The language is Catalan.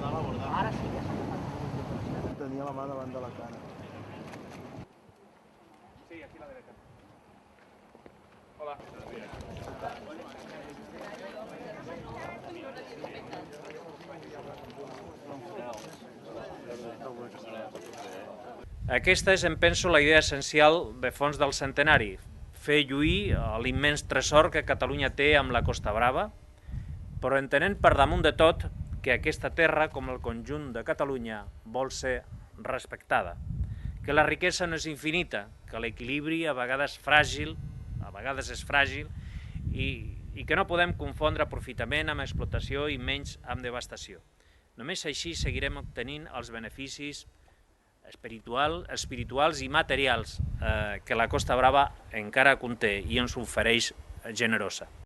Ara sí que s'ha agafat. Tenia la mà davant de la cara. Sí, aquí a la dreta. Hola. Aquesta és, em penso, la idea essencial de fons del centenari, fer lluir l'immens tresor que Catalunya té amb la Costa Brava, però entenent per damunt de tot que aquesta terra, com el conjunt de Catalunya, vol ser respectada, que la riquesa no és infinita, que l'equilibri a vegades és fràgil i que no podem confondre aprofitament amb explotació i menys amb devastació. Només així seguirem obtenint els beneficis espirituals i materials que la Costa Brava encara conté i ens ofereix generosa.